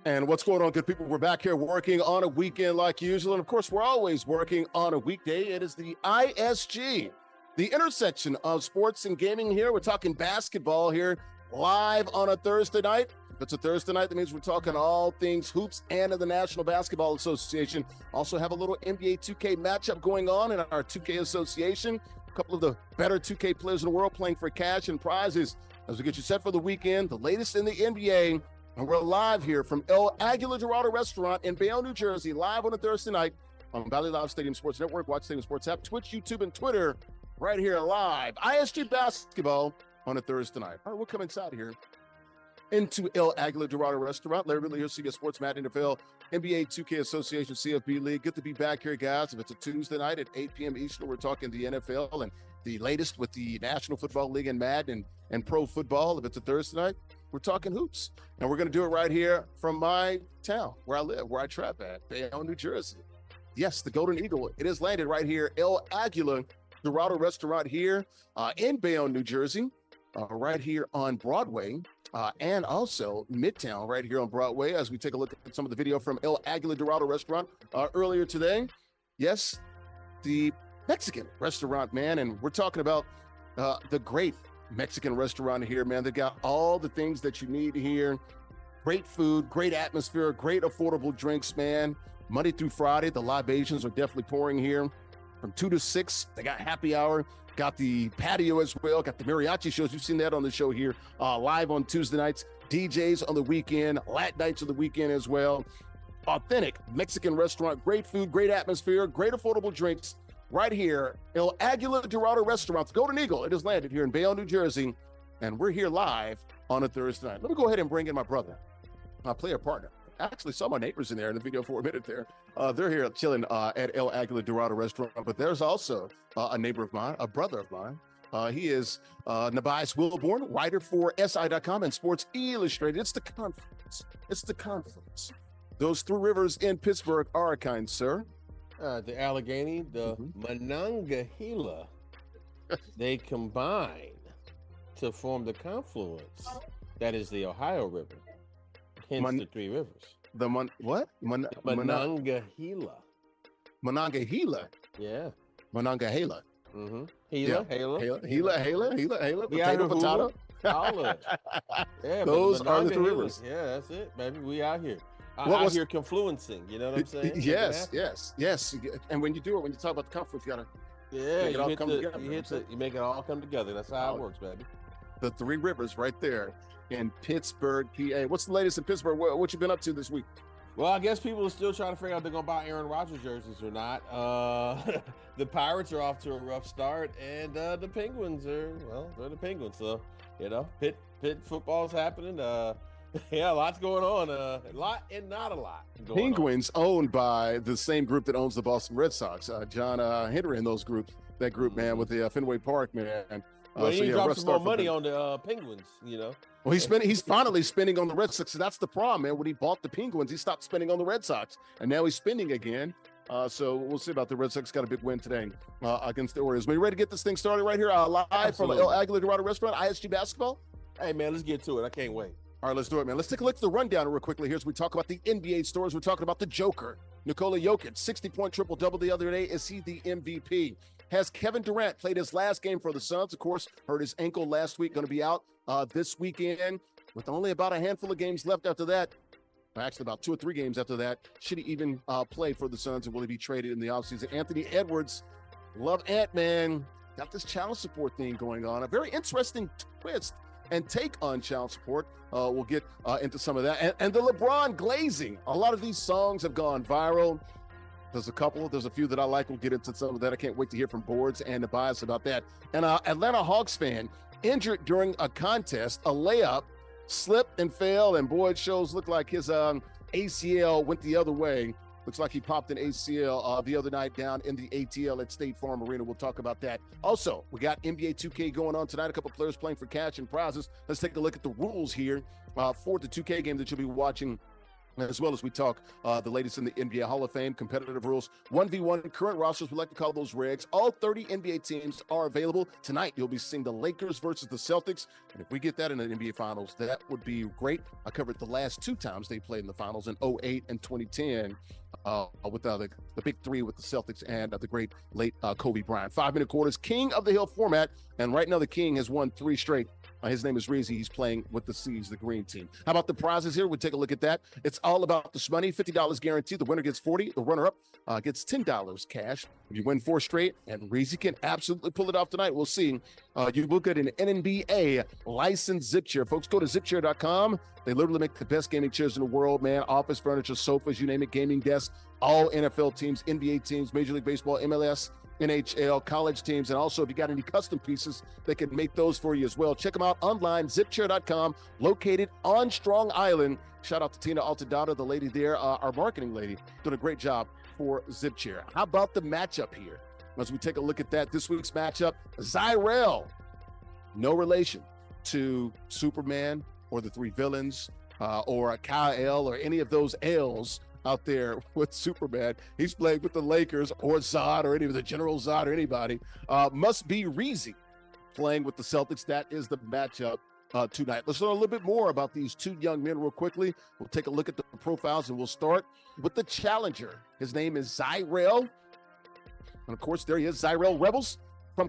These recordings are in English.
And what's going on, good people? We're back here working on a weekend like usual. And of course, we're always working on a weekday. It is the ISG, the intersection of sports and gaming here. We're talking basketball here live on a Thursday night. If it's a Thursday night, that means we're talking all things hoops and of the National Basketball Association. Also have a little NBA 2K matchup going on in our 2K association. A couple of the better 2K players in the world playing for cash and prizes as we get you set for the weekend, the latest in the NBA. And we're live here from El Aguila Dorado Restaurant in Bayonne, New Jersey, live on a Thursday night on Valley Live Stadium Sports Network, Watch Stadium Sports app, Twitch, YouTube, and Twitter, right here live. ISG basketball on a Thursday night. All right, we'll come inside here into El Aguila Dorado Restaurant. Larry Ridley here, CBS Sports, Matt NFL, NBA 2K Association, CFB League. Good to be back here, guys. If it's a Tuesday night at 8 p.m. Eastern, we're talking the NFL and the latest with the National Football League and Madden and pro football. If it's a Thursday night, we're talking hoops. And we're going to do it right here from my town, where I live, where I trap at, Bayonne, New Jersey. Yes, the Golden Eagle. It has landed right here, El Aguila Dorado Restaurant here in Bayonne, New Jersey, right here on Broadway. And also Midtown right here on Broadway as we take a look at some of the video from El Aguila Dorado Restaurant earlier today. Yes, the Mexican restaurant, man. And we're talking about the great Mexican restaurant here, man. They got all the things that you need here. Great food, great atmosphere, great affordable drinks, man. Monday through Friday, the libations are definitely pouring here from 2 to 6. They got happy hour, got the patio as well, got the mariachi shows. You've seen that on the show here live on Tuesday nights, DJs on the weekend, Latin nights on the weekend as well. Authentic Mexican restaurant, great food, great atmosphere, great affordable drinks. Right here, El Aguila Dorado Restaurant, the Golden Eagle. It has landed here in Bayonne, New Jersey, and we're here live on a Thursday night. Let me go ahead and bring in my brother, my player partner. I actually saw my neighbors in there in the video for a minute there. They're here chilling at El Aguila Dorado Restaurant, but there's also a neighbor of mine, a brother of mine. He is Nubyjas Wilborn, writer for SI.com and Sports Illustrated. It's the conference. It's the conference. Those three rivers in Pittsburgh are kind, sir. The Allegheny, the Monongahela, they combine to form the confluence that is the Ohio River. Hence the three rivers. The what? Monongahela. Monongahela. Yeah. Monongahela. Mm-hmm. Gila. Potato. All of it. Yeah, those are the three rivers. Yeah, that's it, baby. We out here. Out here confluencing, you know what I'm saying? Yes. And when you do it, when you talk about the conference, you gotta make it all come together. You make it all come together. That's how it works, baby. The three rivers right there in Pittsburgh, PA. What's the latest in Pittsburgh? What you been up to this week? Well, I guess people are still trying to figure out if they're going to buy Aaron Rodgers jerseys or not. The Pirates are off to a rough start, and the Penguins they're the Penguins. So, Pitt football's happening. Yeah, lots going on. A lot and not a lot. Penguins owned by the same group that owns the Boston Red Sox. John Henry and that group, man, with the Fenway Park, man. Well, he dropped some more money on the Penguins, Well, he's finally spending on the Red Sox. So that's the problem, man. When he bought the Penguins, he stopped spending on the Red Sox, and now he's spending again. So we'll see about the Red Sox. Got a big win today against the Orioles. Are you ready to get this thing started right here live from El Aguila Dorado Restaurant, ISG basketball? Hey, man, let's get to it. I can't wait. All right, let's do it, man. Let's take a look at the rundown real quickly here as we talk about the NBA stories. We're talking about the Joker, Nikola Jokic, 60-point triple-double the other day. Is he the MVP? Has Kevin Durant played his last game for the Suns? Of course, hurt his ankle last week, going to be out this weekend with only about a handful of games left after that. Actually, about 2 or 3 games after that. Should he even play for the Suns, and will he be traded in the offseason? Anthony Edwards, love Ant, man. Got this child support thing going on. A very interesting twist and take on child support. We'll get into some of that. And the LeBron glazing. A lot of these songs have gone viral. There's a few that I like. We'll get into some of that. I can't wait to hear from Boards and Nubyjas about that. And Atlanta Hawks fan injured during a contest, a layup, slipped and fell, and boy, it shows looked like his ACL went the other way. Looks like he popped an ACL the other night down in the ATL at State Farm Arena. We'll talk about that. Also, we got NBA 2K going on tonight. A couple players playing for cash and prizes. Let's take a look at the rules here for the 2K game that you'll be watching as well as we talk the latest in the NBA Hall of Fame, competitive rules, 1v1, current rosters, we like to call those regs. All 30 NBA teams are available. Tonight, you'll be seeing the Lakers versus the Celtics. And if we get that in the NBA Finals, that would be great. I covered the last 2 times they played in the Finals in 08 and 2010 with the big 3 with the Celtics and the great late Kobe Bryant. 5-minute quarters, King of the Hill format. And right now, the King has won 3 straight. His name is Reezy. He's playing with the C's, the green team. How about the prizes here? We'll take a look at that. It's all about the money. $50 guaranteed. The winner gets $40. The runner-up gets $10 cash. If you win 4 straight, and Reezy can absolutely pull it off tonight, we'll see. You will get an NBA licensed zip chair. Folks, go to zipchair.com. They literally make the best gaming chairs in the world, man. Office furniture, sofas, you name it, gaming desks, all NFL teams, NBA teams, Major League Baseball, MLS, NHL, college teams, and also if you got any custom pieces, they can make those for you as well. Check them out online, zipchair.com, located on Strong Island. Shout out to Tina Altadada, the lady there, our marketing lady, doing a great job for ZipChair. How about the matchup here? As we take a look at that, this week's matchup, Zyrell, no relation to Superman or the 3 villains or Kyle or any of those L's out there with Superman. He's playing with the Lakers or Zod or any of the General Zod or anybody. MustBeReezy playing with the Celtics. That is the matchup tonight. Let's learn a little bit more about these 2 young men real quickly. We'll take a look at the profiles and we'll start with the challenger. His name is Zyrell. And of course, there he is, Zyrell Rebels from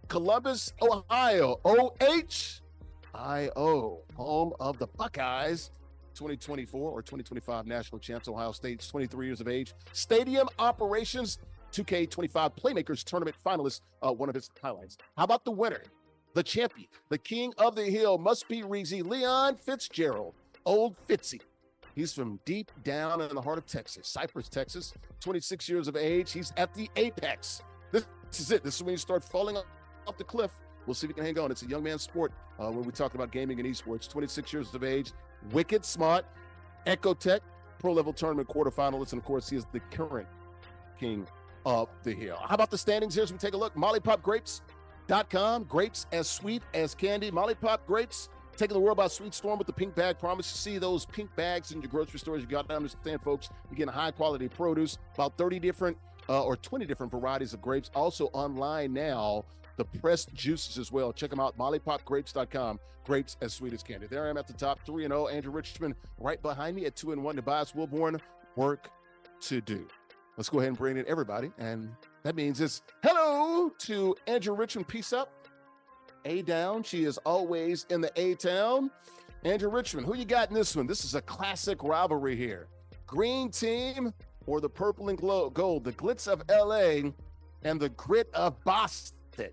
Columbus, Ohio. OHIO, home of the Buckeyes. 2024 or 2025 national champs, Ohio State, 23 years of age. Stadium operations, 2K25 Playmakers Tournament finalist, one of his highlights. How about the winner, the champion, the king of the hill, MustBeReezy, Leon Fitzgerald, Old Fitzy. He's from deep down in the heart of Texas, Cypress, Texas, 26 years of age. He's at the apex. This is it. This is when you start falling off the cliff. We'll see if he can hang on. It's a young man's sport when we talk about gaming and esports. 26 years of age, wicked smart, Ecotech, pro-level tournament quarterfinalist, and of course, he is the current king of the hill. How about the standings here as we take a look? MollyPopGrapes.com, grapes as sweet as candy. Molly Pop Grapes, taking the world by sweet storm with the pink bag promise. You see those pink bags in your grocery stores. You got to understand, folks, you're getting high-quality produce, about 30 different or 20 different varieties of grapes. Also online now, the pressed juices as well. Check them out, MollyPopGrapes.com. Grapes as sweet as candy. There I am at the top, 3-0. Andrew Richmond right behind me at 2-1. Nubyjas, Wilborn, work to do. Let's go ahead and bring in everybody. And that means it's hello to Andrew Richmond. Peace up. A down. She is always in the A-town. Andrew Richmond, who you got in this one? This is a classic rivalry here. Green team or the purple and gold, the glitz of L.A. and the grit of Boston.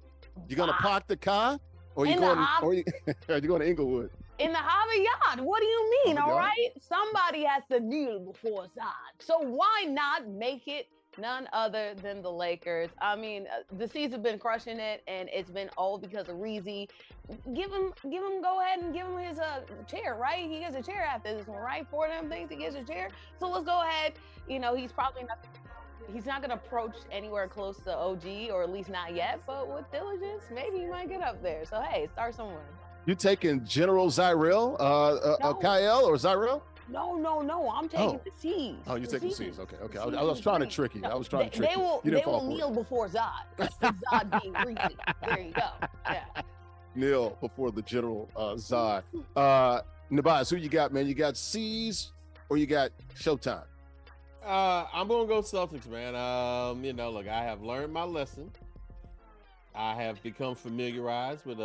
You gonna park the car, or you going, or you going to Inglewood? In the Harvey Yard. What do you mean? All right, somebody has to kneel before Zod, so why not make it none other than the Lakers? I mean, the C's have been crushing it, and it's been all because of Reezy. Give him, go ahead and give him his chair, right? He gets a chair after this one, right? 4 of them things, he gets a chair. So let's go ahead. You know, he's probably not. He's not going to approach anywhere close to OG, or at least not yet, but with diligence, maybe he might get up there. So, hey, start somewhere. You taking General Zyrell, No. Kyle or Zyrell? No. I'm taking the C's. Oh, you're taking the C's. Okay. I was trying to trick you. I was trying to trick you. They will kneel before Zod. Zod being Reezy. There you go. Yeah. Kneel before the General Zod. Nubyjas, who you got, man? You got C's or you got Showtime? I'm gonna go Celtics, man. You know, look, I have learned my lesson. I have become familiarized with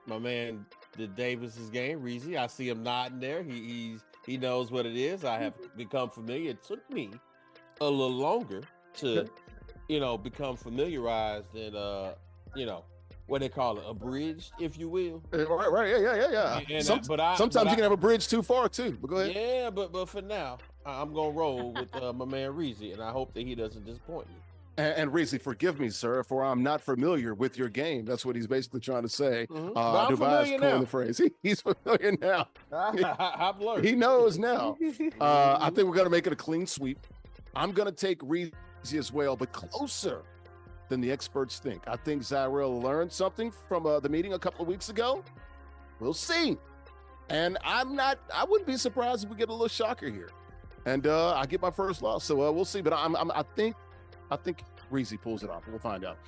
my man the Davis's game, Reezy. I see him nodding there. He knows what it is. I have become familiar. It took me a little longer to, you know, become familiarized and you know, what they call it, abridged, if you will. Right, yeah. And, sometimes you can have a bridge too far too. But go ahead. Yeah, but for now, I'm gonna roll with my man Reezy, and I hope that he doesn't disappoint me. And Reezy, forgive me, sir, for I'm not familiar with your game. That's what he's basically trying to say. I'm familiar now. The phrase. He's familiar now. I've learned. He knows now. I think we're gonna make it a clean sweep. I'm gonna take Reezy as well, but closer than the experts think. I think Zyrell learned something from the meeting a couple of weeks ago. We'll see. And I wouldn't be surprised if we get a little shocker here. and I get my first loss. So we'll see. But I think Reezy pulls it off. We'll find out.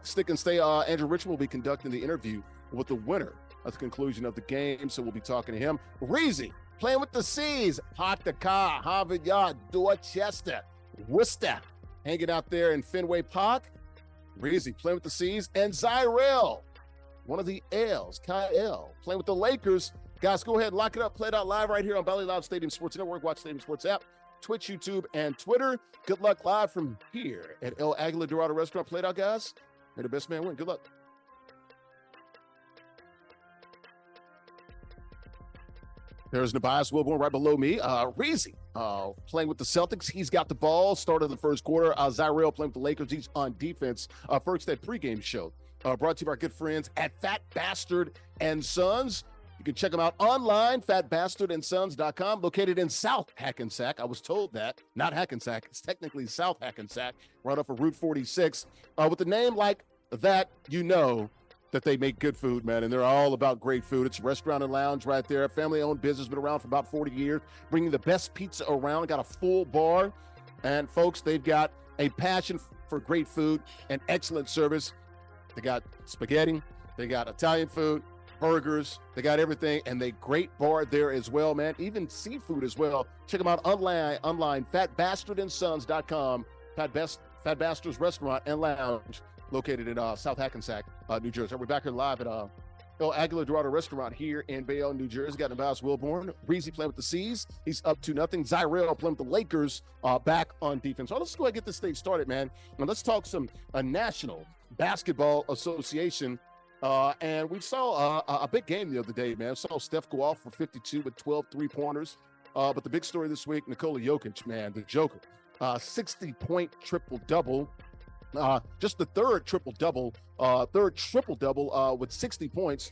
Stick and stay. Andrew Richmond will be conducting the interview with the winner at the conclusion of the game. So we'll be talking to him. Reezy playing with the C's. Park the car, Harvard Yard, Dorchester, Worcester, hanging out there in Fenway Park. Reezy playing with the C's, and Zyrell, one of the L's, Kyle, playing with the Lakers. Guys, go ahead, lock it up, play it out live right here on Valley Loud Stadium Sports Network. Watch Stadium Sports app, Twitch, YouTube, and Twitter. Good luck live from here at El Aguila Dorado Restaurant. Play it out, guys. May the best man win. Good luck. There's Nubyjas Wilborn right below me. Reezy playing with the Celtics. He's got the ball. Started the first quarter. Zyrell playing with the Lakers. He's on defense. First, that pregame show brought to you by our good friends at Fat Bastard and Sons. You can check them out online, fatbastardandsons.com, located in South Hackensack. I was told that, not Hackensack. It's technically South Hackensack, right off of Route 46. With a name like that, you know that they make good food, man, and they're all about great food. It's a restaurant and lounge right there. Family-owned business, been around for about 40 years, bringing the best pizza around, got a full bar. And, folks, they've got a passion for great food and excellent service. They got spaghetti. They got Italian food, burgers. They got everything, and they great bar there as well, man. Even seafood as well. Check them out online, fatbastardandsons.com, Fat Bastard's Restaurant and Lounge, located in South Hackensack, New Jersey. We're back here live at El Aguila Dorado Restaurant here in Bayonne, New Jersey. Got Nubyjas Wilborn. Reezy playing with the C's. He's up 2-0. Zyrell playing with the Lakers back on defense. So let's go ahead and get this stage started, man. Now let's talk some National Basketball Association. And we saw a big game the other day, man. Saw Steph go off for 52 with 12 three-pointers. But the big story this week, Nikola Jokic, man, the Joker. 60-point triple-double. Just the third triple-double with 60 points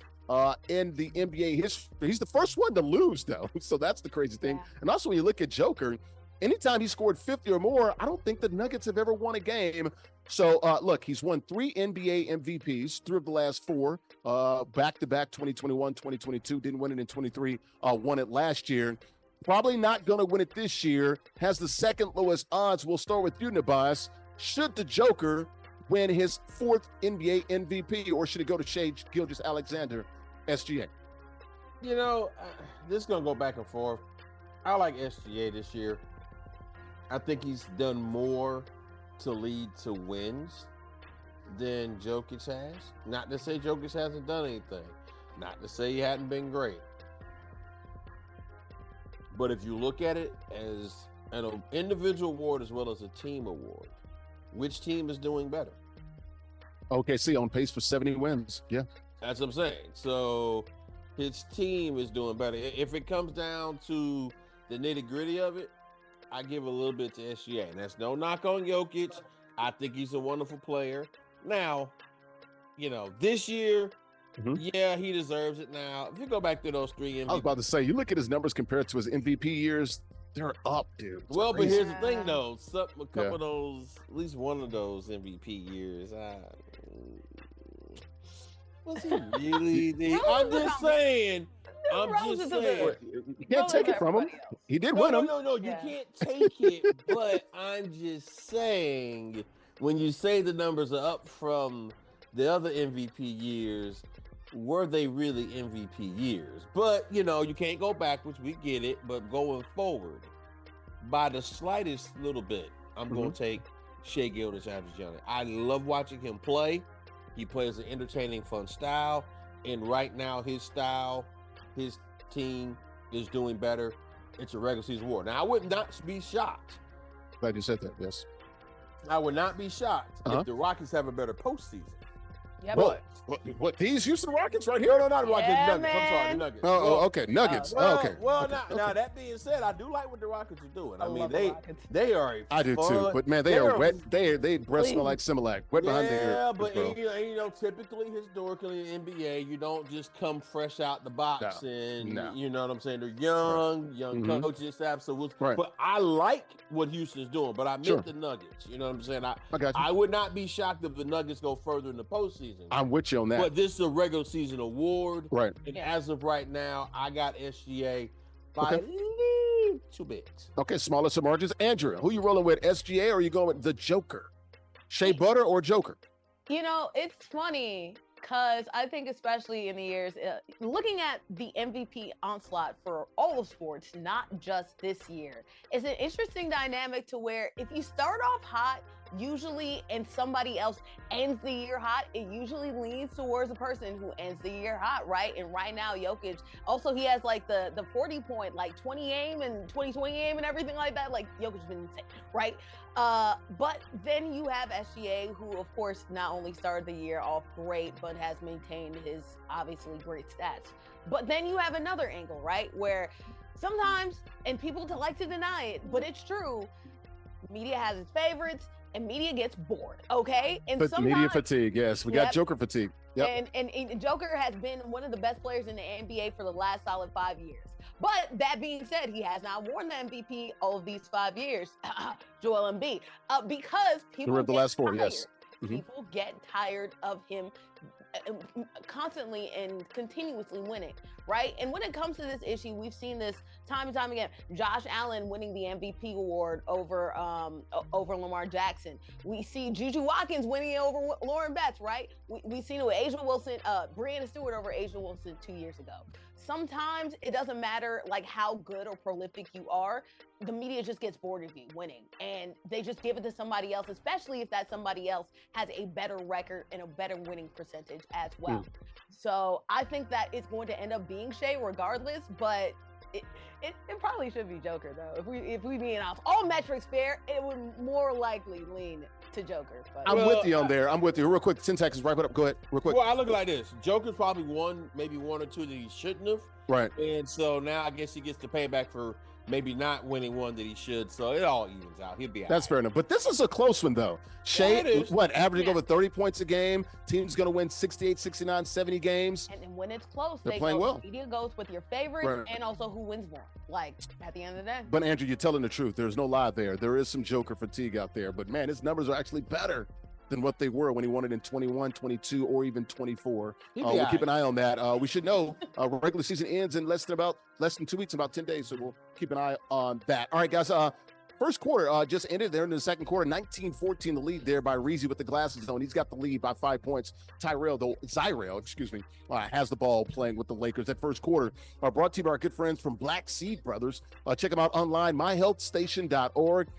in the NBA history. He's the first one to lose, though. So that's the crazy thing. Yeah. And also, when you look at Joker, anytime he scored 50 or more, I don't think the Nuggets have ever won a game. So, look, he's won 3 NBA MVPs, 3 of the last 4, back-to-back 2021, 2022. Didn't win it in 23, won it last year. Probably not going to win it this year. Has the second lowest odds. We'll start with you, Nubyjas. Should the Joker win his 4th NBA MVP, or should it go to Shai Gilgeous-Alexander, SGA? You know, this is going to go back and forth. I like SGA this year. I think he's done more to lead to wins than Jokic has. Not to say Jokic hasn't done anything. Not to say he hadn't been great. But if you look at it as an individual award as well as a team award, which team is doing better? OKC on pace for 70 wins. Yeah. That's what I'm saying. So his team is doing better. If it comes down to the nitty-gritty of it, I give a little bit to SGA. And that's no knock on Jokic. I think he's a wonderful player. Now, you know, this year, yeah, he deserves it now. If you go back to those 3 MVPs. I was about to say, you look at his numbers compared to his MVP years, they're up, dude. It's well, crazy. But here's the thing, though. A couple of those, at least one of those MVP years, was he really? I'm just saying. You can't take it from him. He did win them. No, you can't take it. But I'm just saying, when you say the numbers are up from the other MVP years, were they really MVP years? But, you know, you can't go backwards. We get it. But going forward, by the slightest little bit, I'm going to take Shai Gilgeous-Alexander. I love watching him play. He plays an entertaining, fun style. And right now, his style, his team is doing better. It's a regular season award. Now, I would not be shocked. Glad you said that, yes. I would not be shocked if the Rockets have a better postseason. Yep. What these Houston Rockets right here? No, not the Rockets. Nuggets. Man. I'm sorry, the Nuggets. Okay, Nuggets. Okay. Now that being said, I do like what the Rockets are doing. I mean, they are. I do too, but man, they are wet. They breath smell like Similac. Wet behind the ears. Yeah, but you know, typically historically in the NBA, you don't just come fresh out the box and you know what I'm saying. They're young coaches, absolutely. Right. But I like what Houston's doing. But I meant the Nuggets. You know what I'm saying? I would not be shocked if the Nuggets go further in the postseason. I'm with you on that. But this is a regular season award. Right. And as of right now, I got SGA by too big. Okay, smallest of margins. Andrea, who you rolling with, SGA, or are you going with the Joker? Shea Butter or Joker? You know, it's funny because I think especially in the years, looking at the MVP onslaught for all of sports, not just this year, is an interesting dynamic to where if you start off hot, usually, and somebody else ends the year hot, it usually leans towards the person who ends the year hot, right? And right now, Jokic, also he has like the 40-point, like 20 aim and 20-20 aim and everything like that. Like Jokic's been insane, right? But then you have SGA, who of course not only started the year off great, but has maintained his obviously great stats. But then you have another angle, right? Where sometimes, and people like to deny it, but it's true, media has its favorites, and media gets bored, okay? And media fatigue, yes. We got Joker fatigue. Yep. And Joker has been one of the best players in the NBA for the last solid 5 years. But that being said, he has not won the MVP all of these 5 years, Joel Embiid, because people the last 4, yes. People get tired of him constantly and continuously winning, right? And when it comes to this issue, we've seen this time and time again. Josh Allen winning the MVP award over Lamar Jackson. We see Juju Watkins winning it over Lauren Betts, right? We've seen it with Asia Wilson, Breanna Stewart over Asia Wilson 2 years ago. Sometimes it doesn't matter like how good or prolific you are, the media just gets bored of you winning and they just give it to somebody else, especially if that somebody else has a better record and a better winning percentage as well. So I think that it's going to end up being Shea regardless, but it probably should be Joker though. If we being off all metrics fair, it would more likely lean to Joker. But. I'm with you on there. I'm with you. Real quick, 10 seconds, wrap it up. Go ahead, real quick. Well, I look like this. Joker's probably won maybe 1 or 2 that he shouldn't have. Right. And so now I guess he gets the payback for maybe not winning one that he should. So it all evens out. He'll be all That's right. fair enough. But this is a close one, though. Shea, averaging over 30 points a game. Team's going to win 68, 69, 70 games. And when it's close, they're playing well. The media goes with your favorites and also who wins more, like, at the end of the day. But, Andrew, you're telling the truth. There's no lie there. There is some Joker fatigue out there. But, man, his numbers are actually better than what they were when he won it in 21, 22, or even 24. We'll keep an eye on that. We should know regular season ends in less than 2 weeks, about 10 days. So we'll keep an eye on that. All right, guys. First quarter just ended there in the second quarter. 19-14 the lead there by Reezy with the glasses on. He's got the lead by 5 points. Zyrell, has the ball playing with the Lakers. That first quarter brought to you by our good friends from Black Seed Brothers. Check them out online, myhealthstation.org.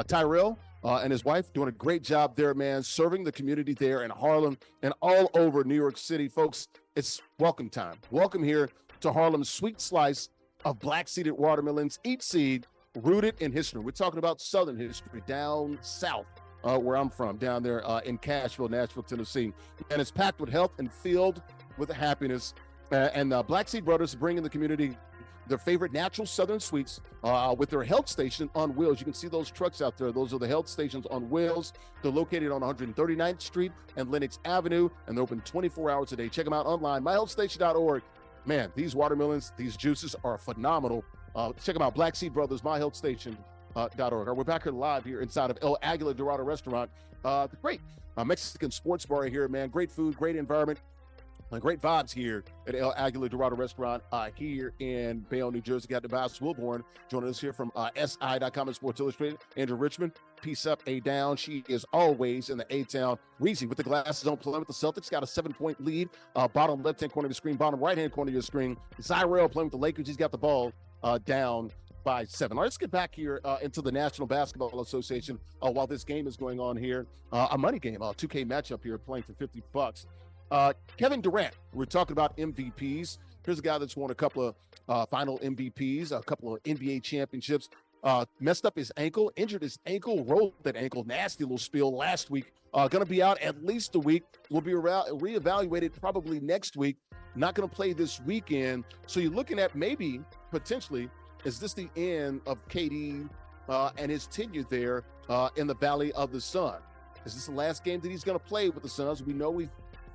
Tyrell and his wife doing a great job there, man, serving the community there in Harlem and all over New York City. Folks, it's welcome time. Welcome here to Harlem's sweet slice of black-seeded watermelons, each seed rooted in history. We're talking about Southern history down south, where I'm from, down there in Cashville, Nashville, Tennessee. And it's packed with health and filled with happiness. And Black Seed Brothers bringing the community their favorite natural Southern sweets with their health station on wheels. You can see those trucks out there. Those are the health stations on wheels. They're located on 139th Street and Lenox Avenue, and they're open 24 hours a day. Check them out online, myhealthstation.org. Man, these watermelons, these juices are phenomenal. Check them out, Black Seed Brothers, myhealthstation.org. We're back here live here inside of El Aguila Dorado Restaurant. The great Mexican sports bar here, man. Great food, great environment. Great vibes here at El Aguila Dorado Restaurant here in Bayonne, New Jersey. Got Nubyjas Wilborn joining us here from SI.com and Sports Illustrated. Andrea Richmond, piece up, A down. She is always in the A-town. Reezy with the glasses on, playing with the Celtics. Got a 7-point lead. Bottom left-hand corner of your screen, bottom right-hand corner of your screen. Zyrell playing with the Lakers. He's got the ball down by 7. All right, let's get back here into the National Basketball Association while this game is going on here. A money game, a 2K matchup here, playing for $50. Kevin Durant, we're talking about MVPs. Here's a guy that's won a couple of final MVPs, a couple of NBA championships, messed up his ankle, injured his ankle, rolled that ankle, nasty little spill last week. Going to be out at least a week. Will be reevaluated probably next week. Not going to play this weekend. So you're looking at maybe, potentially, is this the end of KD and his tenure there in the Valley of the Sun? Is this the last game that he's going to play with the Suns? We know we've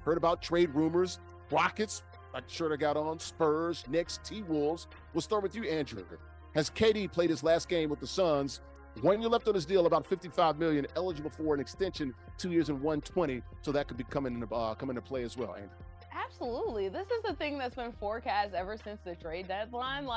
heard about trade rumors, Rockets, that shirt I got on, Spurs, Knicks, T-Wolves. We'll start with you, Andrew. Has KD played his last game with the Suns? 1 year left on his deal, about $55 million, eligible for an extension, 2 years and $120. So that could be coming into play as well, Andrew. Absolutely. This is the thing that's been forecast ever since the trade deadline.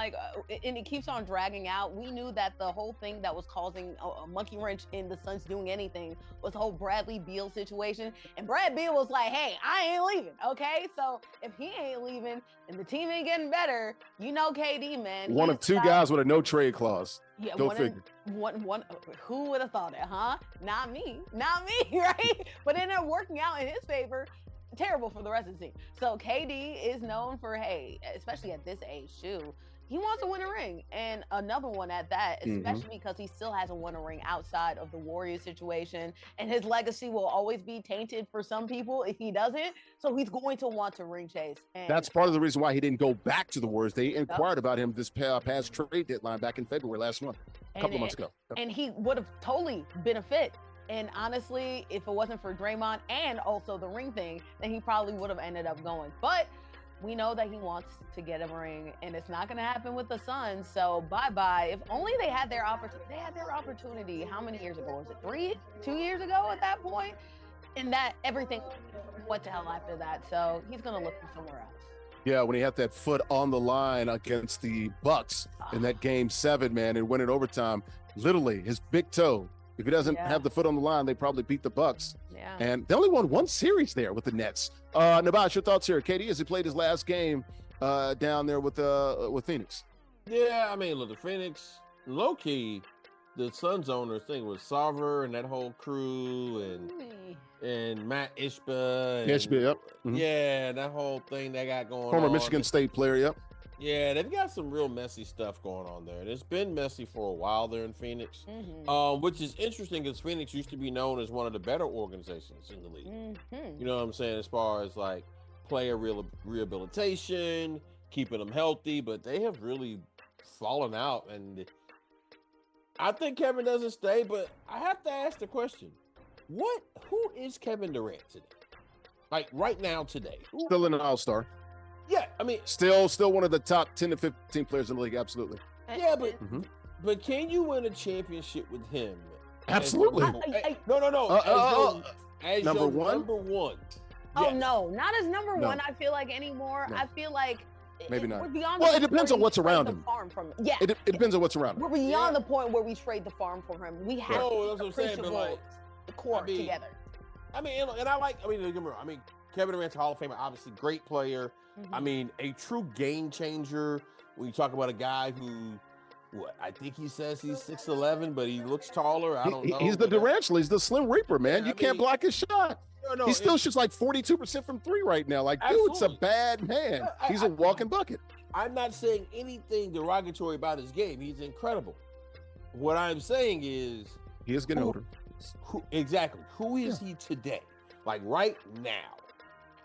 And it keeps on dragging out. We knew that the whole thing that was causing a monkey wrench in the Suns doing anything was the whole Bradley Beal situation. And Brad Beal was like, hey, I ain't leaving. Okay. So if he ain't leaving and the team ain't getting better, KD, man. One of two guys with a no trade clause. Yeah, Go figure. Who would have thought it, huh? Not me, right? But it ended up working out in his favor. Terrible for the rest of the team. So KD is known for, hey, especially at this age too, he wants to win a ring, and another one at that, especially because he still hasn't won a ring outside of the Warriors situation, and his legacy will always be tainted for some people if he doesn't. So he's going to want to ring chase. And that's part of the reason why he didn't go back to the Warriors. They inquired about him this past trade deadline back in February last month, a couple of months ago. And he would have totally been a fit. And honestly, if it wasn't for Draymond and also the ring thing, then he probably would have ended up going. But we know that he wants to get a ring, and it's not going to happen with the Suns. So bye-bye. If only they had their opportunity. They had their opportunity. How many years ago? Was it 2 years ago at that point? And that everything went to hell after that. So he's going to look for somewhere else. Yeah, when he had that foot on the line against the Bucks in that Game 7, man, and went in overtime, literally his big toe. If he doesn't have the foot on the line, they probably beat the Bucks. Yeah. And they only won one series there with the Nets. Nubyjas, your thoughts here? KD, as he played his last game down there with Phoenix. Yeah, I mean, look, the Phoenix, low-key, the Suns owner thing was Sarver and that whole crew and Matt Ishba. Yep. Yeah, that whole thing they got going on. Former Michigan State player, yep. Yeah, they've got some real messy stuff going on there. And it's been messy for a while there in Phoenix, which is interesting because Phoenix used to be known as one of the better organizations in the league. You know what I'm saying? As far as like player rehabilitation, keeping them healthy, but they have really fallen out. And I think Kevin doesn't stay, but I have to ask the question, who is Kevin Durant today? Like right now today? Still an all-star. Yeah, I mean, still one of the top 10 to 15 players in the league. Absolutely. Yeah, but can you win a championship with him? Absolutely. No. As number one. Number one. Oh no, not as number one. I feel like anymore. No. I feel like maybe not. We're beyond well, it depends on what's around him. Yeah, it depends on what's around him. We're beyond the point where we trade the farm from him. We have that's what I'm saying, but like the core together. I mean, and I like. I mean, Kevin Durant's a Hall of Famer, obviously great player. I mean, a true game changer. When you talk about a guy who, I think he says he's 6'11", but he looks taller. I don't know. He's the Durantula. He's the Slim Reaper, man. You can't block his shot. No, he still shoots like 42% from three right now. Like, dude's a bad man. He's a walking bucket. I'm not saying anything derogatory about his game. He's incredible. What I'm saying is he is getting older. Exactly. Who is he today? Like right now.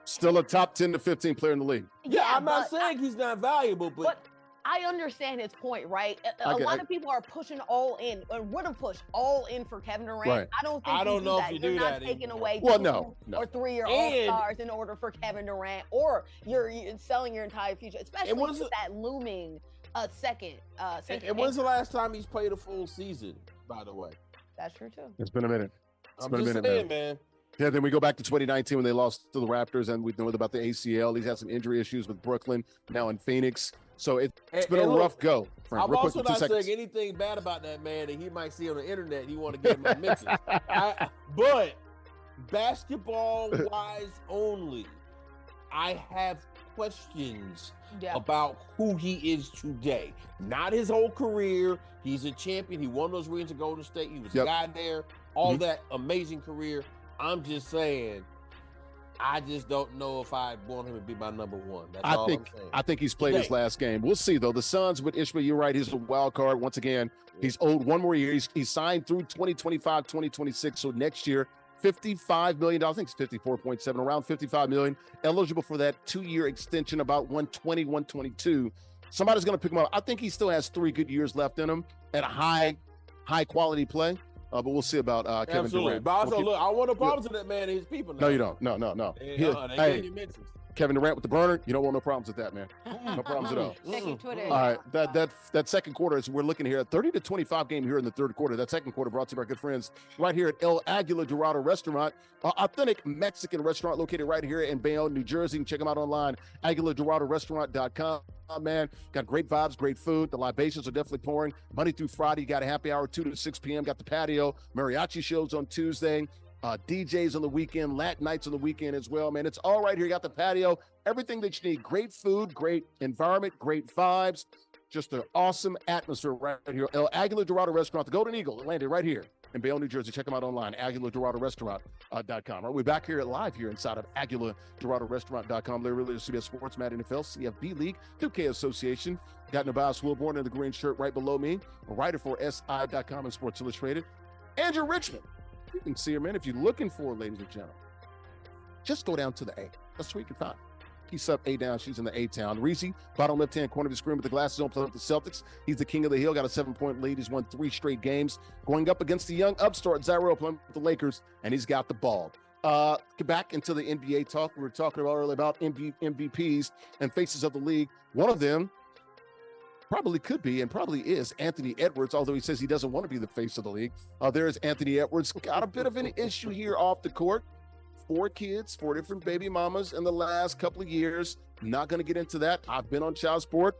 Still a top 10 to 15 player in the league. Yeah, I'm not saying he's not valuable, but I understand his point, right? A lot of people are pushing all in, or would have pushed all in for Kevin Durant. Right. I don't know if you do that. You're not taking away two or 3 year all-stars in order for Kevin Durant, or you're selling your entire future, especially with that looming second. And when's the last time he's played a full season, by the way? That's true, too. It's been a minute. I'm just saying, man. Yeah, then we go back to 2019 when they lost to the Raptors, and we know about the ACL. He's had some injury issues with Brooklyn, now in Phoenix. So it's been a rough go. I'm also not saying anything bad about that man that he might see on the internet. He want to get my mentions. But basketball-wise only, I have questions about who he is today. Not his whole career. He's a champion. He won those rings at Golden State. He was a guy there. All that amazing career. I'm just saying, I just don't know if I want him to be my number one. That's all I'm saying. I think he's played his last game. We'll see, though. The Suns with Ishmael, you're right. He's a wild card. Once again, he's owed one more year. He's signed through 2025, 2026. So next year, $55 million. I think it's 54.7, around $55 million. Eligible for that 2-year extension, about 120, 122. Somebody's going to pick him up. I think he still has 3 good years left in him at a high quality play. But we'll see about Kevin Durant. But also, look, I want to apologize to that man and his people now. No, you don't. No. Kevin Durant with the burner. You don't want no problems with that, man. No problems at all. Check your Twitter. All right, that second quarter, as we're looking here, 30-25 game here in the third quarter. That second quarter brought to you by our good friends right here at El Aguila Dorado Restaurant, authentic Mexican restaurant located right here in Bayonne, New Jersey. Check them out online, AguilaDoradoRestaurant.com. Man, got great vibes, great food. The libations are definitely pouring. Monday through Friday, you got a happy hour, 2 to 6 p.m. Got the patio, mariachi shows on Tuesday, DJs on the weekend, Latin nights on the weekend as well, man. It's all right here. You got the patio, everything that you need. Great food, great environment, great vibes. Just an awesome atmosphere right here. El Aguila Dorado Restaurant, the Golden Eagle, landed right here in Bayonne, New Jersey. Check them out online, AguilaDoradoRestaurant.com. All right, we're back here live here inside of AguilaDoradoRestaurant.com. Larry Ridley, CBS Sports, Mad NFL, CFB League, 2K Association. Got Nubyjas Wilborn in the green shirt right below me, a writer for SI.com and Sports Illustrated. Andrea Richmond. You can see her, man. If you're looking for her, ladies and gentlemen, just go down to the A. That's where you can find her. He's up, A down. She's in the A-town. Reezy, bottom left-hand corner of the screen with the glasses on, playing with the Celtics. He's the king of the hill, got a 7-point lead. He's won 3 straight games. Going up against the young upstart, Zyrell, playing with the Lakers, and he's got the ball. Get back into the NBA talk. We were talking about earlier about MVPs and faces of the league. One of them probably could be and probably is Anthony Edwards, although he says he doesn't want to be the face of the league. There's Anthony Edwards. Got a bit of an issue here off the court. 4 kids, 4 different baby mamas in the last couple of years. Not going to get into that. I've been on child support.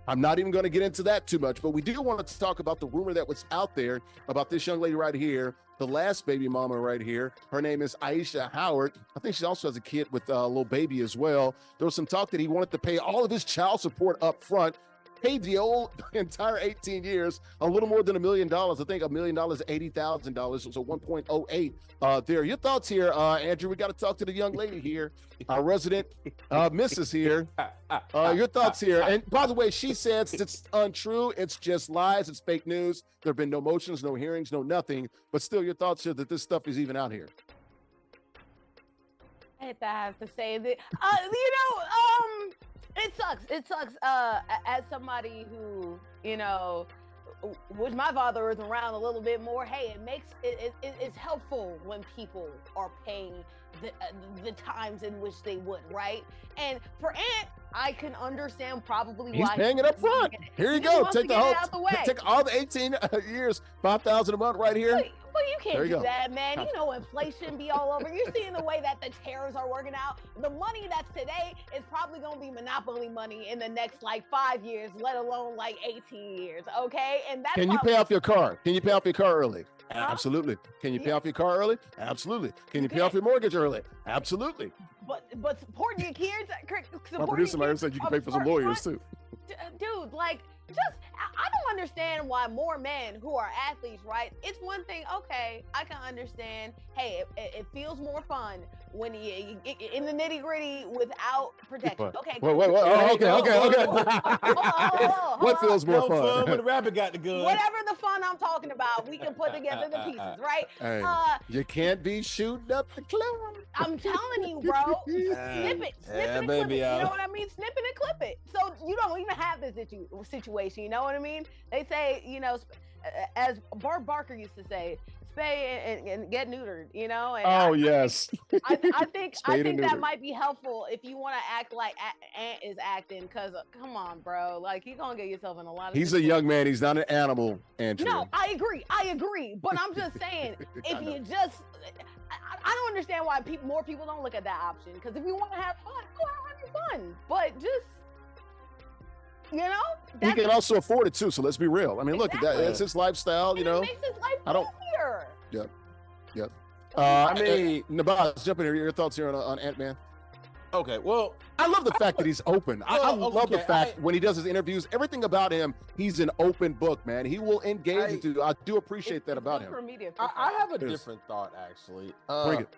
I'm not even going to get into that too much, but we do want to talk about the rumor that was out there about this young lady right here, the last baby mama right here. Her name is Aisha Howard. I think she also has a kid with a little baby as well. There was some talk that he wanted to pay all of his child support up front, paid the entire 18 years, a little more than $1 million. I think $1 million, $80,000, so 1.08 there. Your thoughts here, Andrew? We got to talk to the young lady here, our resident Mrs. here. Your thoughts here. And by the way, she says it's untrue. It's just lies. It's fake news. There have been no motions, no hearings, no nothing. But still, your thoughts here that this stuff is even out here. I have to say that, it sucks. It sucks. As somebody who, wish my father was around a little bit more. Hey, it's helpful when people are paying the times in which they would, right? And for Ant, I can understand probably why he's paying it up front. Here you go. Take all the 18 years, $5,000 a month right here. Well, you can't do that, man. Inflation be all over. You're seeing the way that the tariffs are working out. The money that's today is probably going to be monopoly money in the next 5 years, let alone 18 years. Okay, and that's. Can you pay off your car? Can you pay off your car early? Absolutely. Can you pay off your car early? Absolutely. Can you pay off your mortgage early? Absolutely. But supporting your kids. My producer might have said you can pay for some lawyers too. Dude, I don't understand why more men who are athletes, right? It's one thing, okay, I can understand. Hey, it feels more fun when you in the nitty gritty without protection. Okay. Wait. Okay. What feels more fun? When the rabbit got the gun. Whatever the fun I'm talking about, we can put together the pieces, right? Hey, you can't be shooting up the club. I'm telling you, bro. Snip it and clip it. You know what I mean? Snip it and clip it. So you don't even have this situation. You know what I mean? They say, as Bart Barker used to say, spay and get neutered, And yes. I think that might be helpful if you want to act like Ant is acting, because come on, bro. You're going to get yourself in a lot of He's a young man. He's not an animal, Andrew. No, I agree. But I'm just saying, if you just... I don't understand why more people don't look at that option, because if you want to have fun, go out and have fun. But just... he can also afford it too. So let's be real. I mean, look, that's his lifestyle. It makes his life easier. Yep. Nubyjas, jump in here. Your thoughts here on Ant-Man? Okay. Well, I love the fact that he's open. I love the fact when he does his interviews, everything about him, he's an open book, man. He will engage with you. I do appreciate that about him. I have a different thought, actually. Bring it.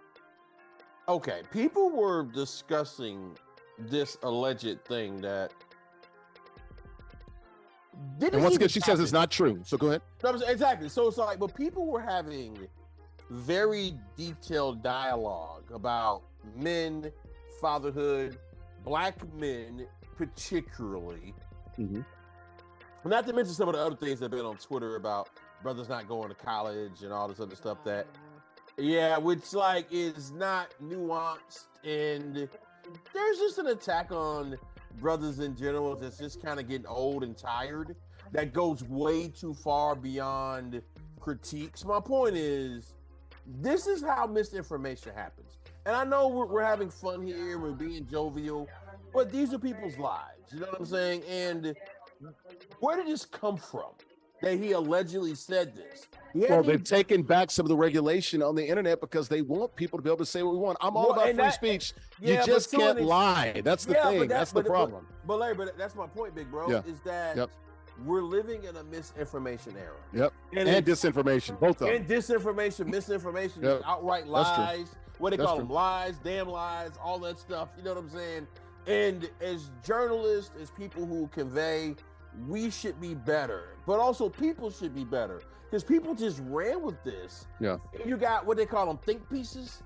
Okay. People were discussing this alleged thing that. And once again, she says it's not true. So go ahead. No, exactly. So it's but people were having very detailed dialogue about men, fatherhood, black men particularly. Mm-hmm. Not to mention some of the other things that have been on Twitter about brothers not going to college and all this other stuff which is not nuanced, and there's just an attack on brothers in general that's just kind of getting old and tired. That goes way too far beyond critiques. My point is, this is how misinformation happens. And I know we're having fun here, we're being jovial, but these are people's lives. You know what I'm saying? And where did this come from? That he allegedly said this. Well, they've taken back some of the regulation on the internet because they want people to be able to say what we want. I'm all about free speech. You just can't lie. That's the thing. That's the problem. But Larry, that's my point, big bro, is that we're living in a misinformation era. Yep. And disinformation, both of them. And disinformation, misinformation, outright lies. What they call them, lies, damn lies, all that stuff. You know what I'm saying? And as journalists, as people who convey, we should be better, but also people should be better, because people just ran with this. Yeah. You got what they call them, think pieces.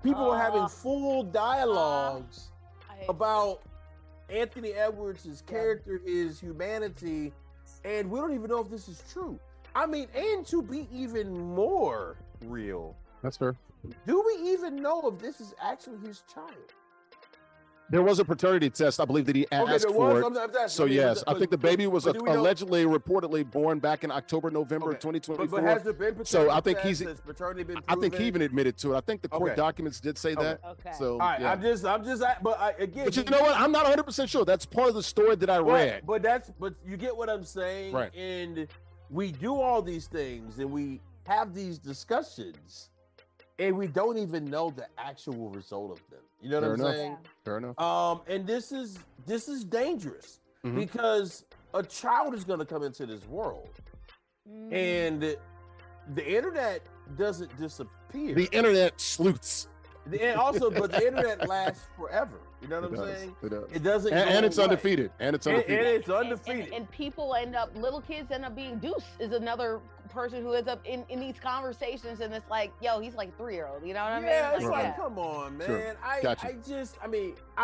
People are having full dialogues about Anthony Edwards, his character, his humanity, and we don't even know if this is true. I mean, and to be even more real, that's fair. Do we even know if this is actually his child? There was a paternity test, I believe, that he asked for it. So, yes, I think the baby was allegedly, reportedly born back in October, November of 2024. But has there been paternity so I think he's. Paternity been I think he even admitted to it. I think the court documents did say that. Okay. So, all right, I'm just, again. But you know what? I'm not 100% sure. That's part of the story that I read. But you get what I'm saying, right? And we do all these things, and we have these discussions, and we don't even know the actual result of them. You know what I'm saying? Fair enough. And this is dangerous because a child is going to come into this world, and the internet doesn't disappear. The internet sleuths. And also, but the internet lasts forever. You know what I'm saying? It does. It doesn't. And it's undefeated. And it's undefeated. And people end up, little kids end up being Deuce is another person who ends up in these conversations, and it's like, yo, he's like a 3-year-old. You know what I mean? Yeah, it's like, come on, man. Sure. I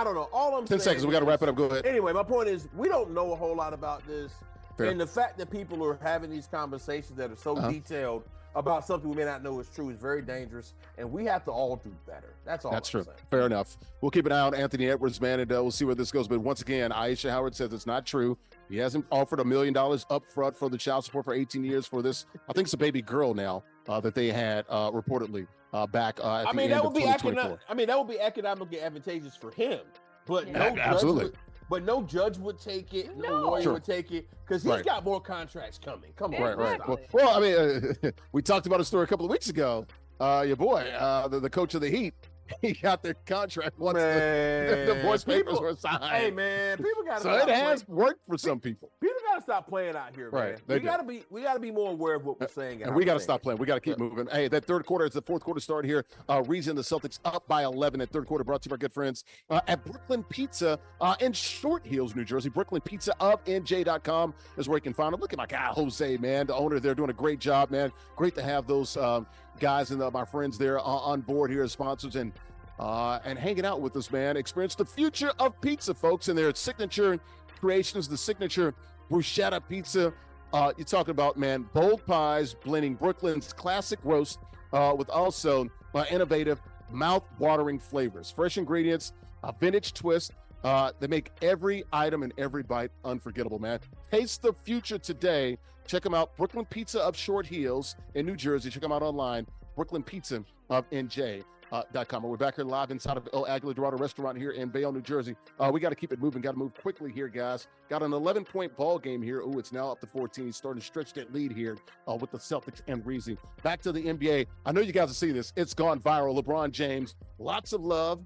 don't know. All I'm 10 seconds. We got to wrap it up. Go ahead. Anyway, my point is, we don't know a whole lot about this. Fair. And the fact that people are having these conversations that are so detailed about something we may not know is true is very dangerous, and we have to all do better. That's all. That's true. Fair enough. We'll keep an eye on Anthony Edwards, man, and we'll see where this goes. But once again, Aisha Howard says it's not true. He hasn't offered $1 million up front for the child support for 18 years for this. I think it's a baby girl now that they had reportedly back at the end of 2024. That would be economically advantageous for him, but But no judge would take it. No lawyer would take it because he's got more contracts coming. Come on. Right. Well, I mean, we talked about a story a couple of weeks ago. Your boy, the coach of the Heat, he got the contract once the divorce papers were signed. Hey, man, people got to. So it has worked for some people. People got to stop playing out here, man. We got to be more aware of what we're saying. And we got to stop playing. We got to keep moving. Hey, that third quarter is the fourth quarter start here. Reason the Celtics up by 11 at third quarter, brought to you by our good friends at Brooklyn Pizza in Short Hills, New Jersey. Brooklyn Pizza of NJ.com is where you can find them. Look at my guy, Jose, man, the owner. They're doing a great job, man. Great to have those guys and my friends there on board here as sponsors and hanging out with us, man. Experience the future of pizza, folks, and their signature creations, the signature bruschetta pizza. You're talking about, man, bold pies, blending Brooklyn's classic roast with also innovative, mouth-watering flavors. Fresh ingredients, a vintage twist. They make every item and every bite unforgettable, man. Taste the future today. Check them out, Brooklyn Pizza of Short Hills in New Jersey. Check them out online, Brooklyn Pizza of NJ.com. We're back here live inside of El Aguila Dorado restaurant here in Bayonne, New Jersey. We got to keep it moving. Got to move quickly here, guys. Got an 11-point ball game here. Ooh, it's now up to 14. He's starting to stretch that lead here with the Celtics and Reezy. Back to the NBA. I know you guys will see this. It's gone viral. LeBron James, lots of love.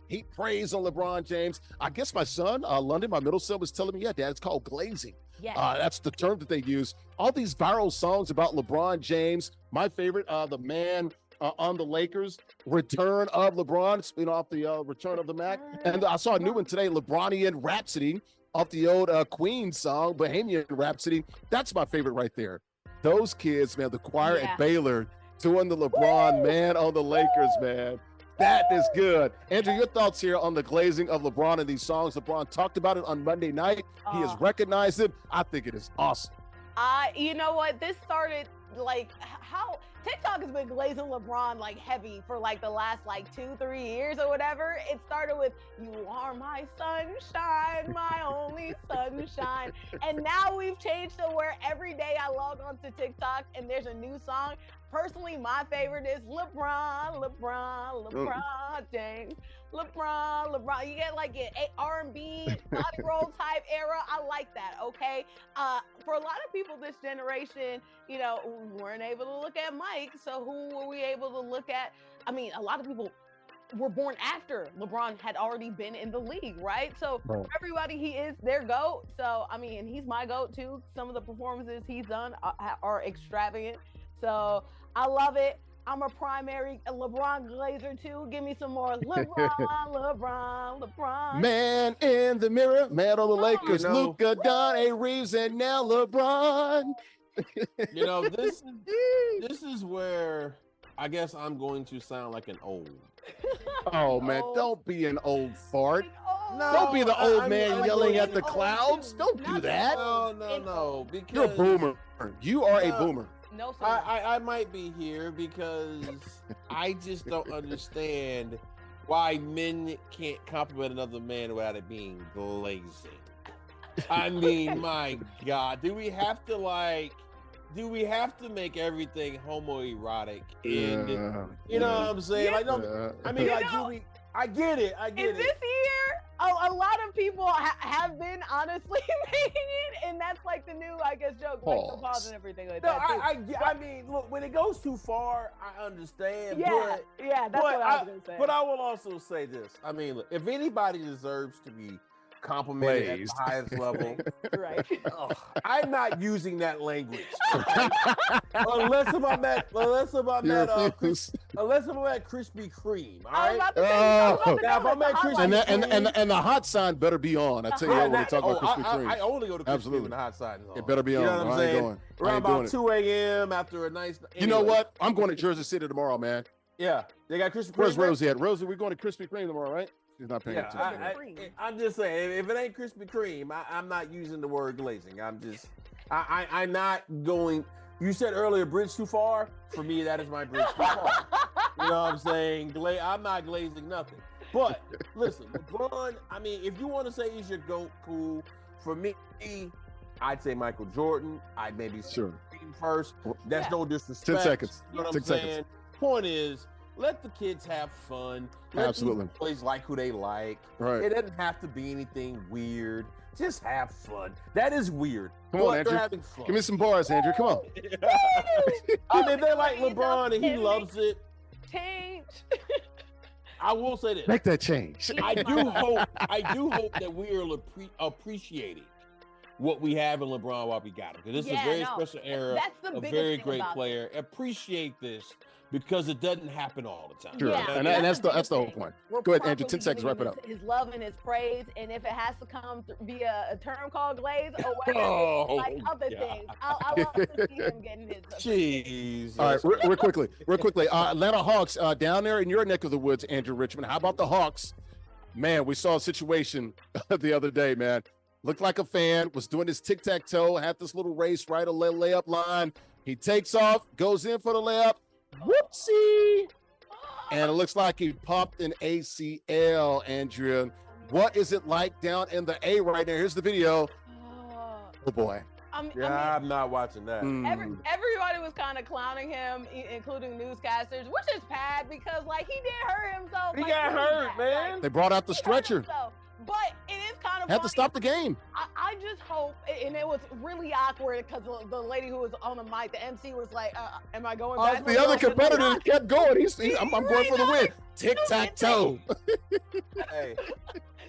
Heat praise on LeBron James. I guess my son, London, my middle son, was telling me, yeah, Dad, it's called glazing. Yes. That's the term that they use. All these viral songs about LeBron James. My favorite, the man on the Lakers, return of LeBron, spin off the return of the Mac. And I saw a new one today, LeBronian Rhapsody, off the old Queen song, Bohemian Rhapsody. That's my favorite right there. Those kids, man, the choir at Baylor doing the LeBron, man, on the Lakers, man. That is good. Andrew, your thoughts here on the glazing of LeBron and these songs. LeBron talked about it on Monday night. He has recognized it. I think it is awesome. You know what? This started how TikTok has been glazing LeBron like heavy for like the last like 2-3 years or whatever. It started with "You are my sunshine, my only sunshine," and now we've changed to where every day I log on to TikTok and there's a new song. Personally, my favorite is LeBron James. LeBron. You get like an R&B body roll type era. I like that. Okay. For a lot of people this generation, we weren't able to look at Mike. So who were we able to look at? I mean, a lot of people were born after LeBron had already been in the league, right? So for everybody, he is their GOAT. So, I mean, he's my GOAT too. Some of the performances he's done are extravagant. So I love it. I'm a primary LeBron glazer too. Give me some more LeBron. Man in the mirror, man on the Lakers. Luka, Donnie Reeves, and now LeBron. This is where I guess I'm going to sound like an old. Oh man, don't be an old fart. No, don't be the old man yelling at the clouds. Don't do that. No. Because you're a boomer. You are a boomer. No, sir. I might be here because I just don't understand why men can't compliment another man without it being glazing. I mean, my God, do we have to make everything homoerotic? And you know what I'm saying? Like, I get it. This year, a lot of people have been honestly making it, and that's like the new, I guess, joke, like the pause and everything like that. I mean, look, when it goes too far, I understand. Yeah, that's what I was gonna say. But I will also say this. I mean, look, if anybody deserves to be complimented at the highest level, right? I'm not using that language, unless I'm at Krispy Kreme. All right. Now, if I'm at Krispy Kreme, and the hot sign better be on. I tell you what, when we talk about Krispy Kreme, I only go to Krispy Kreme when the hot sign is on. It better be on. You know what I'm saying? Around about 2 a.m. after a nice. You know what? I'm going to Jersey City tomorrow, man. Yeah, they got Krispy Kreme. Where's Rosie at? Rosie, we're going to Krispy Kreme tomorrow, right? She's not paying attention. I'm just saying, if it ain't Krispy Kreme, I'm not using the word glazing. I'm not going. You said earlier, bridge too far. For me, that is my bridge too far. You know what I'm saying? I'm not glazing nothing. But listen, LeBron, I mean, if you want to say he's your GOAT, cool. For me, I'd say Michael Jordan. I'd maybe say him first. That's no disrespect. 10 seconds. You know what I'm saying? Point is, let the kids have fun. Let the boys like who they like. Right. It doesn't have to be anything weird. Just have fun. That is weird. Come on, Andrew. Having fun. Give me some bars, Andrew. Come on. I mean, they're like LeBron and he loves it. Change. I will say this. Make that change. I do hope that we are appreciating what we have in LeBron while we got him. Because this is a very special era. A very great player. Appreciate this because it doesn't happen all the time. Sure. Yeah. And that's the whole point. Go ahead, Andrew. 10 seconds. Wrap it up. His love and his praise, and if it has to come via a term called glaze or whatever, like other things, I love to see him getting his. Jeez. All right, real quickly. Atlanta Hawks down there in your neck of the woods, Andrew Richmond. How about the Hawks? Man, we saw a situation the other day, man. Looked like a fan, was doing his tic-tac-toe, had this little race, right, a layup line. He takes off, goes in for the layup. Whoopsie. And it looks like he popped an ACL, Andrea. What is it like down in the A right now? Here's the video. Oh, boy. I'm not watching that. Everybody was kind of clowning him, including newscasters, which is bad because, like, he did hurt himself. He got hurt, man. Like, they brought out the stretcher. But it is kind of had to stop the game. I just hope, and it was really awkward because the lady who was on the mic, the MC was like, am I going back? The other competitor kept going. I'm going for the win. Tic-tac-toe. Hey.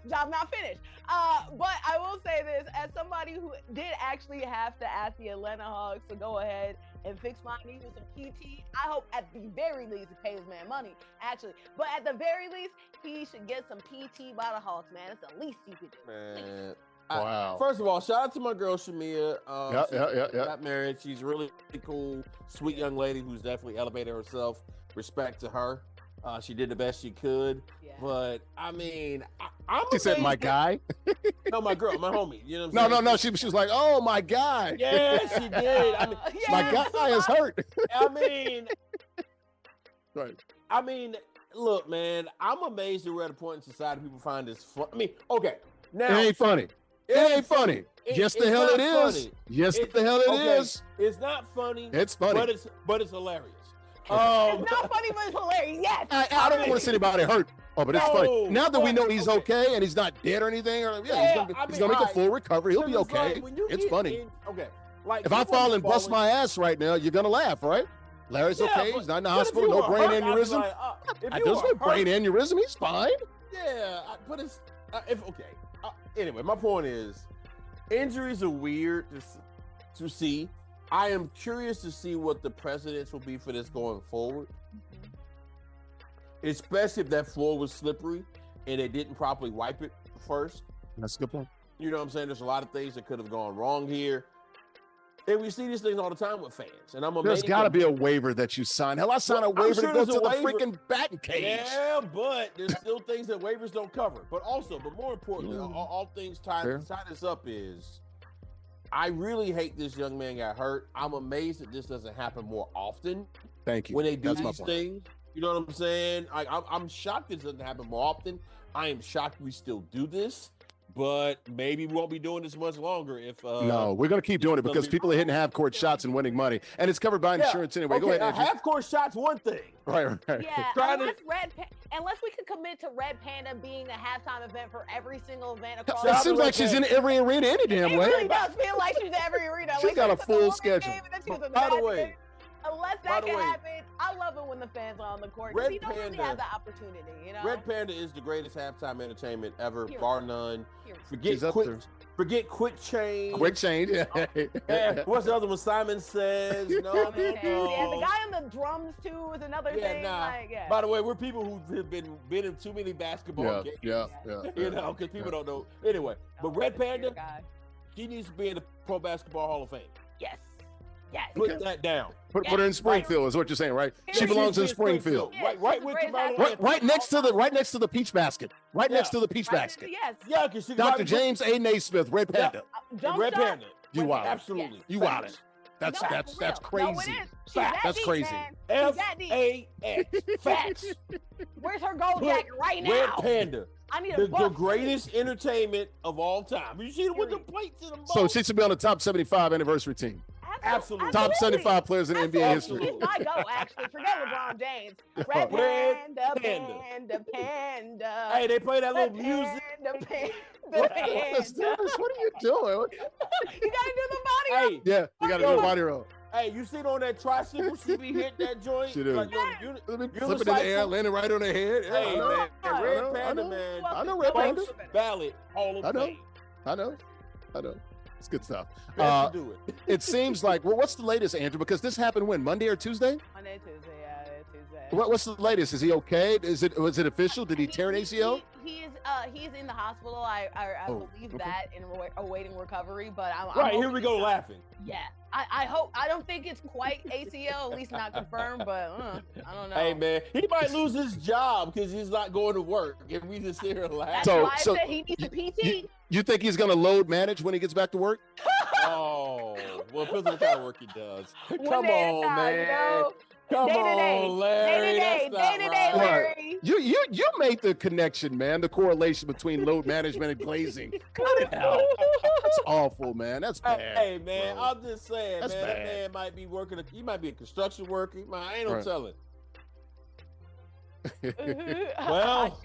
Job not finished. But I will say this, as somebody who did actually have to ask the Atlanta Hawks to go ahead and fix my knee with some PT, I hope at the very least he pays man money, actually. But at the very least, he should get some PT by the Hawks, man. It's the least you could do. Man. Wow. First of all, shout out to my girl Shamia. Yeah. Got married. She's really cool, sweet young lady who's definitely elevated herself. Respect to her. She did the best she could. Yeah. But I mean, I'm She said, "My amazed guy." No, my girl, my homie. You know what I'm saying? No. She was like, "Oh, my guy." Yeah, she did. I mean, My guy is hurt. I mean, Right. I mean, look, man, I'm amazed that we're at a point in society people find this fun. I mean, okay, now It ain't funny. It ain't funny. Yes, the hell it is. Yes, the hell it is. It's not funny. It's funny. But it's hilarious. It's not funny, but it's hilarious. Yes. I don't want to see anybody hurt. Oh, but it's No, funny. Now that we know but- he's okay. okay and he's not dead or anything, or he's I gonna mean, make a alright. full recovery. He'll be Because okay. like, when you It's get funny. okay, like If I people fall and bust falling- my ass right now, you're gonna laugh, right? Larry's Yeah, okay. but- He's not in the but if hospital. you No were brain hurt, I'd be aneurysm. like, if you There's were no brain hurt- aneurysm. He's fine. Yeah, but it's anyway. My point is, injuries are weird to see. I am curious to see what the precedents will be for this going forward, especially if that floor was slippery and they didn't properly wipe it first. That's a good point. You know what I'm saying? There's a lot of things that could have gone wrong here. And we see these things all the time with fans. And I'm amazed. There's got to be a waiver that you sign. Hell, I signed a Well, I'm waiver sure to go there's to a the waiver. freaking batting cage. Yeah, but there's still things that waivers don't cover. But more importantly, all things tie this up is I really hate this young man got hurt. I'm amazed that this doesn't happen more often Thank you. when they do That's my these point. things. You know what I'm saying? I'm shocked this doesn't happen more often. I am shocked we still do this. But maybe we won't be doing this much longer if No, we're going to keep doing it because people are hitting half-court shots and winning money. And it's covered by insurance anyway. Okay, Go ahead, a Andrew. half-court shot's one thing. Right. Yeah, Trying to- unless we could commit to Red Panda being a halftime event for every single event across. It seems like she's in every arena any damn It way. really does feel like she's in every arena. She's Like, got a she's in the full women's schedule. game and then she was in the By the men's way- game. Unless by that the can way, happen, I love it when the fans are on the court. Red You don't really Panda- have the opportunity, you know. Red Panda is the greatest halftime entertainment ever, Period. bar none. Period. She's up there. Forget quick change. Quick change. Yeah, what's the other one? Simon Says. No. Yeah, the guy on the drums too is another Yeah, thing. nah. Like, yeah. By the way, we're people who have been in too many basketball games. Yeah. You know, because people don't know. Anyway, but Red Panda, Guy. she needs to be in the Pro Basketball Hall of Fame. Yes. Yes. Put that down. Put her in Springfield is what you're saying, right? She belongs in Springfield. Yeah, Right she's with the Jamal greatest Anthony. Right next to the peach basket. Right next to the peach basket. Yes. Yeah, because she Dr. James A. Naismith, Red Panda. Jump Red shot. Panda. You wild. Absolutely. You wild. That's No, that's for real. crazy. No, it is. She's Fact. that That's deep, crazy. man. She's that deep. F-A-X. Facts. Where's her gold Put jacket right Red now? Panda. I need a The buck. greatest entertainment of all time. You see it with the plates in the So she should be on the top 75 anniversary team. Absolutely. Top 75 players in NBA history. He's my go, actually. Forget LeBron James. Red Red Panda, Panda. Panda, Panda. Hey, they play that little Red music. Panda, Panda, What Panda. is this? What are you doing? You gotta do the body roll. Hey, Yeah, you got to do a body roll. hey, you see it on that tricycle? She be hitting that joint. She do. Like, yo, Flip it in the air, landing right on her head. Yeah, Hey, I know. man. I Red know, Panda, I know. man. I know Red Panda. Ballot Hall of I know. Fame. I know. It's good stuff. Best to do it. It seems like, well, what's the latest, Andrew? Because this happened when? Monday or Tuesday? Monday, Tuesday, yeah, Tuesday. What's the latest? Is he okay? Was it official? Did he tear an ACL? He's in the hospital. I Oh, believe okay. that in awaiting recovery. But I'm Right, here hoping we go it's not. laughing. Yeah, I hope. I don't think it's quite ACL, at least not confirmed. But I don't know. Hey, man, he might lose his job because he's not going to work. If we just sit here and laugh. That's So- why I so said he needs a PT. You think he's going to load manage when he gets back to work? Oh, well, depends on what kind of work he does. One Come day at a on, time, man. you know? Come Day-to-day, on, Larry. day-to-day, That's not day-to-day, right. Larry. You made the connection, man. The correlation between load management and glazing. Cut it out. That's awful, man. That's bad. Hey, man, bro. I'm just saying, That's man, that bad. man might be working. He might be a construction worker. I ain't no Right. telling. Mm-hmm. Well,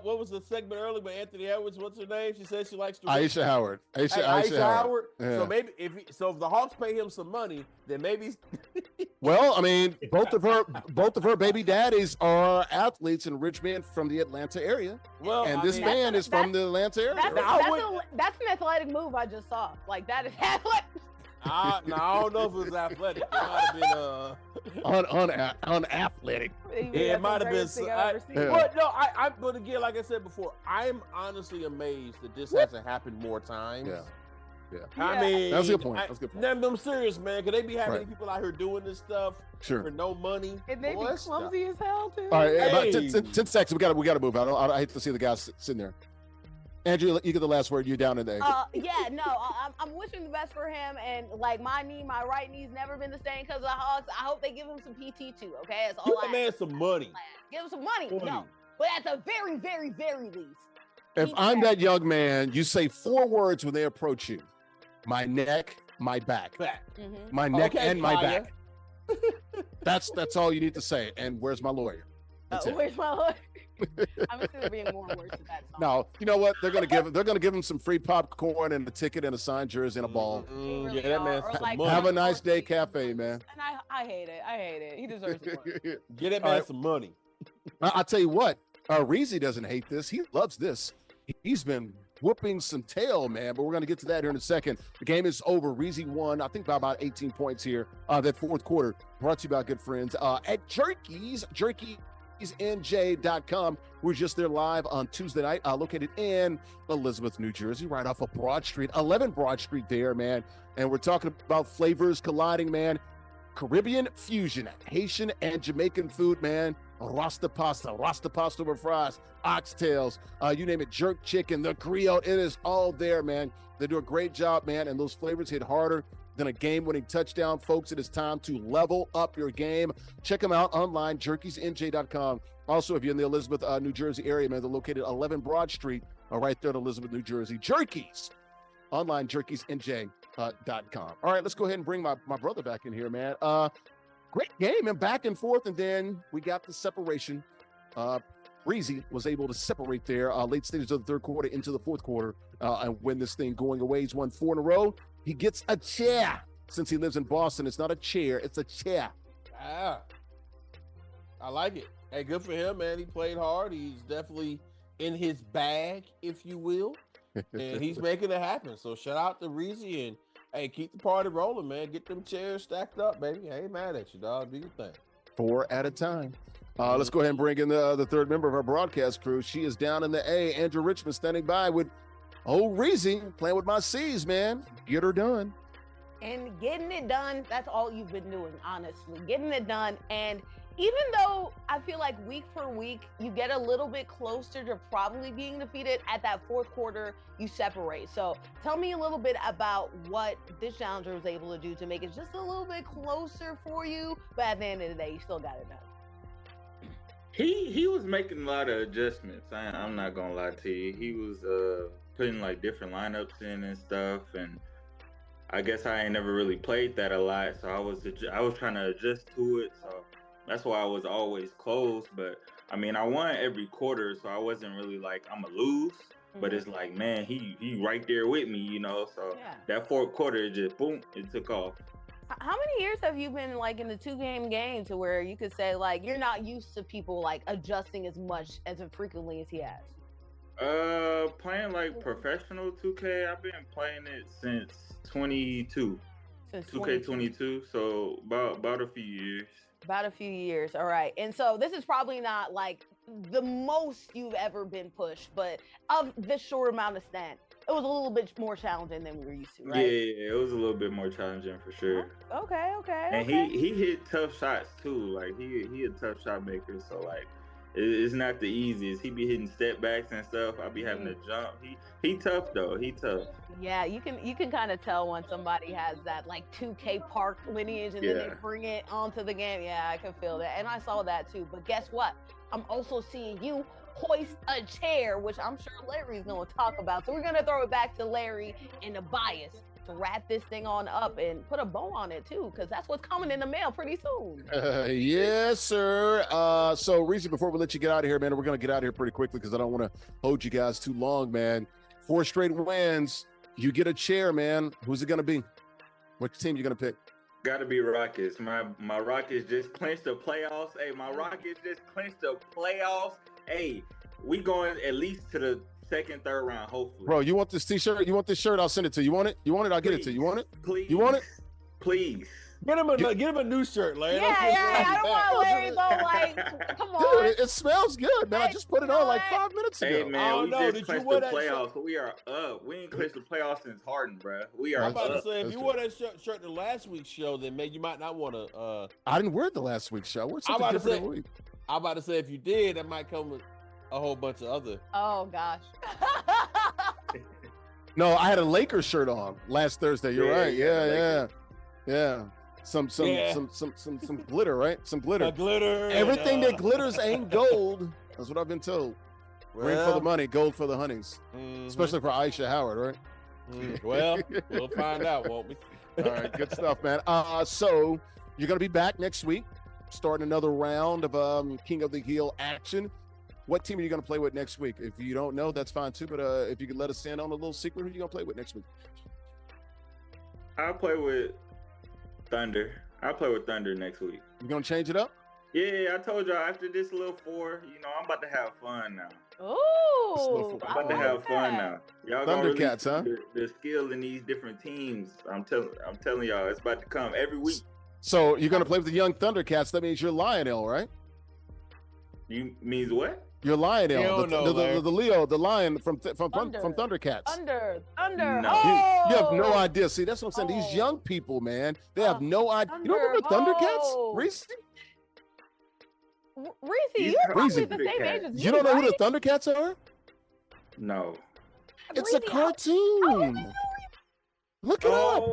what was the segment earlier with Anthony Edwards? What's her name? She said she likes to Aisha Howard. Hey, Aisha Howard. Yeah. So maybe if the Hawks pay him some money, then maybe Well, I mean, both of her baby daddies are athletes in Richmond from the Atlanta area, and this man is from the Atlanta area. That's an athletic move I just saw. Like that is athletic. I don't know if it was athletic. It might have been unathletic. it might have been. Yeah. But no, but again, like I said before, I'm honestly amazed that this hasn't happened more times. Yeah. Yeah. I mean, that's a good point. That's a good point. Them serious, man. Could they be having people out here doing this stuff for no money? And they be clumsy as hell too. All right, about 10 seconds. We got to move. I hate to see the guys sitting there. Andrea, you get the last word. You're down in the I'm wishing the best for him. And like my right knee's never been the same because of the Hawks. I hope they give him some PT too. Okay, that's all. Give the man some money. Give him some money. No, but at the very, very, very least. If I'm that young man, you say 4 words when they approach you: my neck, my back, my neck and my back. That's all you need to say. And where's my lawyer? Where's my lawyer? I'm assuming being more worse than that song. No, you know what? They're gonna give him some free popcorn and a ticket and a signed jersey and a ball. Really that man. like, have a nice day, cafe, man. And I hate it. He deserves more. Get that man some money. I'll tell you what. Reezy doesn't hate this. He loves this. He's been whooping some tail, man. But we're gonna get to that here in a second. The game is over. Reezy won, I think, by about 18 points here. That fourth quarter. Brought to you by good friends at Jerky's. NJ.com. We're just there live on Tuesday night, located in Elizabeth, New Jersey, right off of Broad Street, 11 Broad Street there, man. And we're talking about flavors colliding, man. Caribbean fusion, Haitian and Jamaican food, man. Rasta pasta with fries, oxtails, you name it, jerk chicken, the griot, it is all there, man. They do a great job, man, and those flavors hit harder than a game-winning touchdown. Folks, it is time to level up your game. Check them out online, jerkysnj.com. Also, if you're in the Elizabeth, New Jersey area, man, they're located 11 Broad Street, right there in Elizabeth, New Jersey. Jerky's, online, jerkysnj.com. All right, let's go ahead and bring my brother back in here, man. Great game and back and forth, and then we got the separation. Breezy was able to separate there late stages of the third quarter into the fourth quarter and win this thing going away. He's won 4 in a row. He gets a chair since he lives in Boston. It's not a chair, it's a chair. I like it. Hey, good for him, man. He played hard. He's definitely in his bag, if you will, and he's making it happen. So shout out to Reezy and hey, keep the party rolling, man. Get them chairs stacked up, baby. I ain't mad at you, dog. Do your thing. 4 at a time. Let's go ahead and bring in the third member of our broadcast crew. She is down in the A. Andrea Richmond standing by with old Reezy playing with my C's, man. Get her done. And getting it done, that's all you've been doing, honestly. Getting it done. And even though I feel like week for week, you get a little bit closer to probably being defeated, at that fourth quarter, you separate. So tell me a little bit about what this challenger was able to do to make it just a little bit closer for you. But at the end of the day, you still got it done. He was making a lot of adjustments. I'm not gonna lie to you. He was putting like different lineups in and stuff, and I guess I ain't never really played that a lot, so I was trying to adjust to it. So that's why I was always close. But I mean, I won every quarter, so I wasn't really like I'm gonna lose. But it's like, man, he right there with me, you know. So that fourth quarter, it just boom, it took off. How many years have you been like in the 2-game game to where you could say like you're not used to people like adjusting as much as frequently as he has? Playing like professional 2K, I've been playing it since 22. Since 2K22, so about a few years. About a few years, all right. And so this is probably not like the most you've ever been pushed, but of this short amount of stint, it was a little bit more challenging than we were used to, right? Yeah, it was a little bit more challenging for sure. Okay. And he hit tough shots too. Like he a tough shot maker, so like it's not the easiest. He be hitting step backs and stuff. I be having to jump. He tough though. He tough. Yeah, you can kind of tell when somebody has that like 2K Park lineage and then they bring it onto the game. Yeah, I can feel that. And I saw that too. But guess what? I'm also seeing you hoist a chair, which I'm sure Larry's going to talk about. So we're going to throw it back to Larry and Nubyjas to wrap this thing on up and put a bow on it too, because that's what's coming in the mail pretty soon. Yes, sir. So Reezy, before we let you get out of here, man, we're going to get out of here pretty quickly because I don't want to hold you guys too long, man. 4 straight wins. You get a chair, man. Who's it going to be? Which team you going to pick? Got to be Rockets. My Rockets just clinched the playoffs. Hey, my Rockets just clinched the playoffs. Hey, we going at least to the second, third round, hopefully. Bro, you want this T-shirt? You want this shirt? I'll send it to you. You want it? I'll get it to you. You want it? Please. You want it? Please. Get him a new shirt, Larry. Yeah, I don't want Larry's all like, come on. Dude, it smells good, man. I just put it on like 5 minutes ago. Hey, man, we just Did you clinched wear the that playoffs. So we are up. We ain't clinched the playoffs since Harden, bro. We are I'm about up. to say, if you wore that shirt to last week's show, then maybe you might not want to. I didn't wear it the last week's show. I wore something different every week. I'm about to say, if you did, that might come with a whole bunch of other. Oh, gosh. No, I had a Lakers shirt on last Thursday. You're right. Yeah. Some glitter, right? Some glitter. Glitter. Everything that glitters ain't gold. That's what I've been told. Green for the money, gold for the honeys. Especially for Aisha Howard, right? Well, we'll find out, won't we? All right, good stuff, man. So you're gonna be back next week, starting another round of King of the Hill action. What team are you going to play with next week? If you don't know, that's fine too. But if you could let us in on a little secret, who are you going to play with next week? I'll play with Thunder. I'll play with Thunder next week. You going to change it up? Yeah, I told y'all after this little 4, I'm about to have fun now. Ooh, I'm about to have fun now. Y'all Thundercats, huh? The skill in these different teams. I'm telling y'all, it's about to come every week. So you're going to play with the young Thundercats. That means you're Lionel, right? You means what? You're Lionel, the Leo, the lion from Thundercats. Thunder. No. You have no idea. See, that's what I'm saying. These young people, man, they have no idea. You don't remember Thundercats, Reese? Reese, you're probably the same age as me. You don't know who the Thundercats are? No. It's a cartoon. Look it up.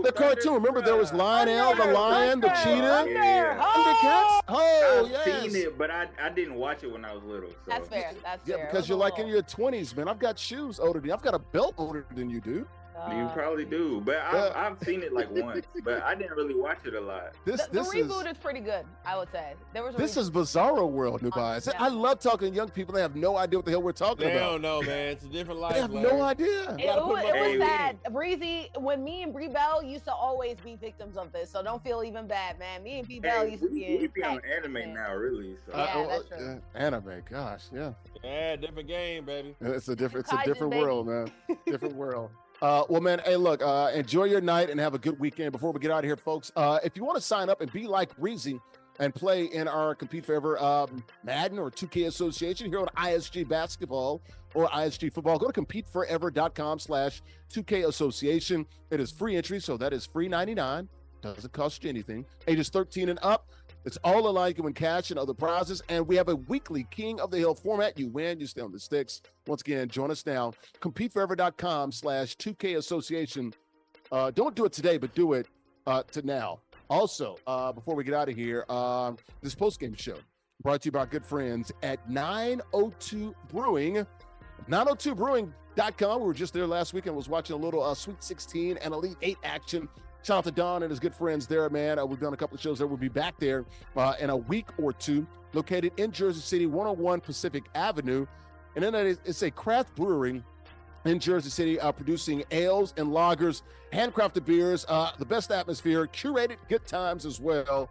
The cartoon. Remember, there was Lionel, the lion, the cheetah. Thundercats. Oh, I've seen it, but I didn't watch it when I was little. So. That's fair. Yeah, because you're like in your 20s, man. I've got shoes older than you. I've got a belt older than you, dude. You probably do, but I've seen it like once, but I didn't really watch it a lot. The reboot is pretty good, I would say. This is Bizarro World, Nubyjas. I love talking to young people. They have no idea what the hell we're talking about. They don't know, man. It's a different life. They have no idea. It was bad. Breezy, when me and Bree Bell used to always be victims of this, so don't feel even bad, man. Me and Bree Bell used to be we be on anime now, really. So. Yeah, that's true. Anime, gosh, yeah. Yeah, different game, baby. It's a different world, man. Different world. Well, man, hey, look, enjoy your night and have a good weekend. Before we get out of here, folks, if you want to sign up and be like Reezy and play in our Compete Forever Madden or 2K Association here on ISG Basketball or ISG Football, go to CompeteForever.com/2K Association. It is free entry, so that is free 99. Doesn't cost you anything. Ages 13 and up. It's all alike. You win cash and other prizes. And we have a weekly King of the Hill format. You win, you stay on the sticks. Once again, join us now. CompeteForever.com/2K Association. Don't do it today, but do it to now. Also, before we get out of here, this postgame show brought to you by our good friends at 902 Brewing. 902brewing.com. We were just there last weekend. Was watching a little Sweet 16 and Elite 8 action. Shout out to Don and his good friends there, man. We've done a couple of shows there. We'll be back there in a week or two, located in Jersey City, 101 Pacific Avenue. And then it's a craft brewery in Jersey City, producing ales and lagers, handcrafted beers, the best atmosphere, curated good times as well.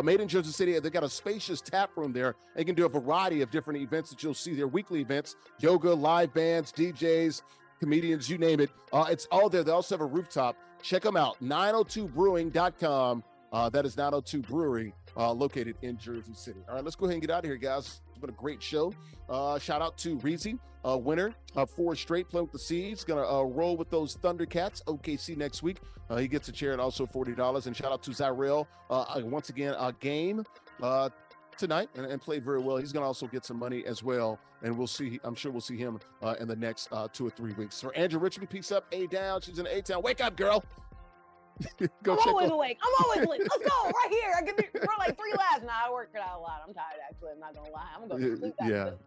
Made in Jersey City. They got a spacious tap room there. They can do a variety of different events that you'll see there, weekly events, yoga, live bands, DJs, comedians, you name it. It's all there. They also have a rooftop. Check them out, 902brewing.com. That is 902 Brewing, located in Jersey City. All right, let's go ahead and get out of here, guys. It's been a great show. Shout out to Reezy, winner of 4 straight, playing with the Seeds. Going to roll with those Thundercats, OKC next week. He gets a chair and also $40. And shout out to Zyrell, once again, a game tonight and played very well. He's going to also get some money as well. And we'll see. I'm sure we'll see him in the next 2 or 3 weeks. For Andrea Richmond, peace up. A down. She's in A-Town. Wake up, girl. I'm always awake. Let's go right here. I can be for like 3 laughs. Nah, I worked it out a lot. I'm tired, actually. I'm not going to lie. I'm going to sleep after this.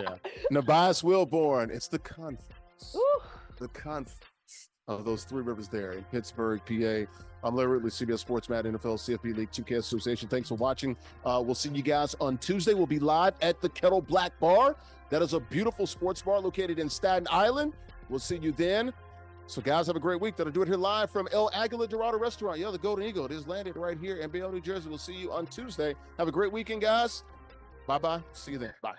Yeah. Nubyjas Wilborn. It's the conference. The conference of those 3 rivers there in Pittsburgh, PA. I'm Larry Ridley, CBS Sports Mad NFL CFP League 2K Association. Thanks for watching. We'll see you guys on Tuesday. We'll be live at the Kettle Black Bar. That is a beautiful sports bar located in Staten Island. We'll see you then. So, guys, have a great week. That'll do it here live from El Aguila Dorado Restaurant. Yeah, the Golden Eagle. It is landed right here in Bayonne, New Jersey. We'll see you on Tuesday. Have a great weekend, guys. Bye-bye. See you then. Bye.